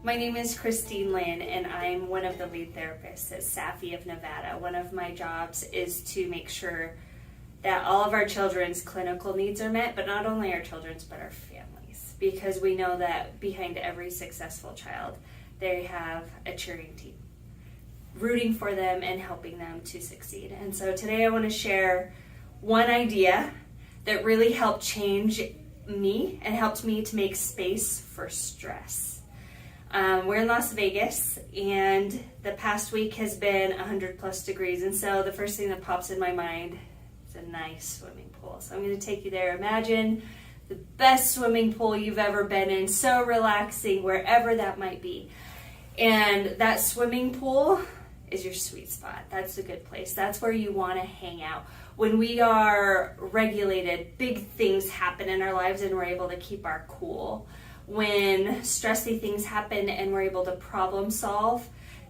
My name is Lynn, and I'm one of the lead therapists at SAFY of Nevada. One of my jobs is to make sure that all of our children's clinical needs are met, but not only our children's, but our families. Because we know that behind every successful child, they have a cheering team, rooting for them and helping them to succeed. And so today I want to share one idea that really helped change me and helped me to make space for stress. We're in Las Vegas, and the past week has been 100+ degrees, and so the first thing that pops in my mind is a nice swimming pool. So I'm going to take you there. Imagine the best swimming pool you've ever been in, so relaxing, wherever that might be. And that swimming pool is your sweet spot. That's a good place. That's where you want to hang out. When we are regulated, big things happen in our lives and we're able to keep our cool. When stressy things happen and we're able to problem solve,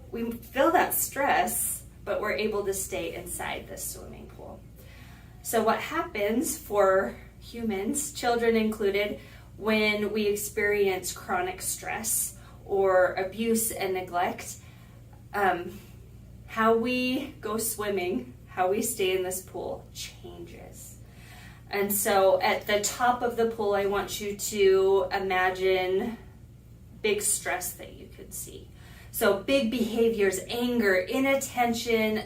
we feel that stress, but we're able to stay inside the swimming pool. So what happens for humans, children included, when we experience chronic stress or abuse and neglect, how we go swimming, how we stay in this pool changes. And so at the top of the pool, I want you to imagine big stress that you could see. So big behaviors, anger, inattention,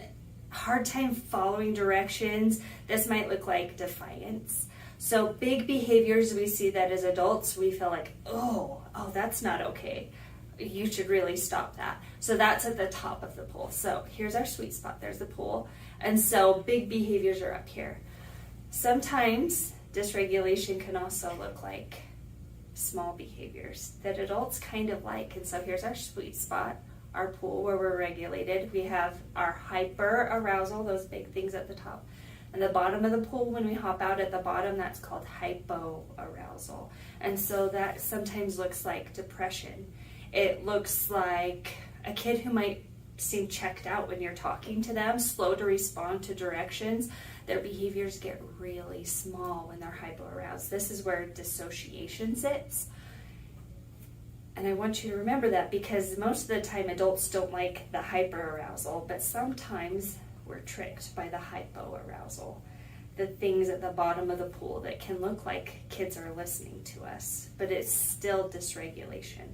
hard time following directions. This might look like defiance. So big behaviors, we see that as adults, we feel like, oh, that's not okay. You should really stop that. So that's at the top of the pool. So here's our sweet spot. There's the pool. And so big behaviors are up here. Sometimes dysregulation can also look like small behaviors that adults kind of like. And so here's our sweet spot, our pool where we're regulated. We have our hyper arousal, those big things at the top. And the bottom of the pool, when we hop out at the bottom, that's called hypo arousal. And so that sometimes looks like depression. It looks like a kid who might seem checked out when you're talking to them, slow to respond to directions. Their behaviors get really small when they're hypo-aroused. This is where dissociation sits. And I want you to remember that because most of the time adults don't like the hyper-arousal, but sometimes we're tricked by the hypo-arousal. The things at the bottom of the pool that can look like kids are listening to us, but it's still dysregulation.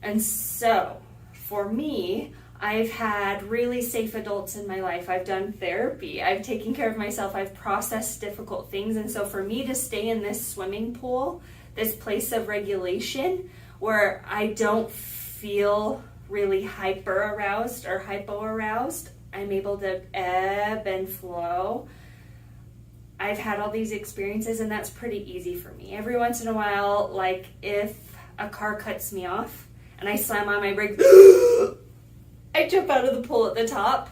And so, for me, I've had really safe adults in my life. I've done therapy. I've taken care of myself. I've processed difficult things. And so for me to stay in this swimming pool, this place of regulation where I don't feel really hyper-aroused or hypo-aroused, I'm able to ebb and flow. I've had all these experiences, and that's pretty easy for me. Every once in a while, like if a car cuts me off and I slam on my brake, I jump out of the pool at the top,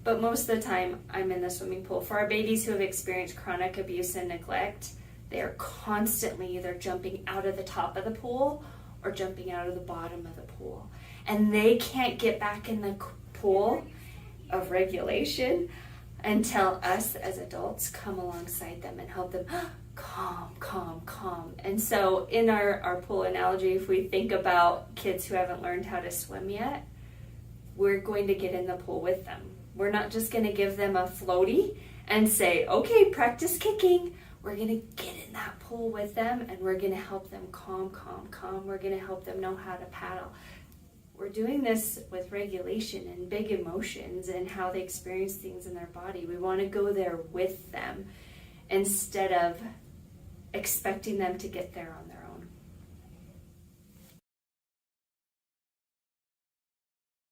but most of the time I'm in the swimming pool. For our babies who have experienced chronic abuse and neglect, they are constantly either jumping out of the top of the pool or jumping out of the bottom of the pool. And they can't get back in the pool of regulation until us as adults come alongside them and help them calm. And so in our pool analogy, if we think about kids who haven't learned how to swim yet, we're going to get in the pool with them. We're not just going to give them a floaty and say, okay, practice kicking. We're going to get in that pool with them, and we're going to help them calm. We're going to help them know how to paddle. We're doing this with regulation and big emotions and how they experience things in their body. We want to go there with them instead of expecting them to get there on their own.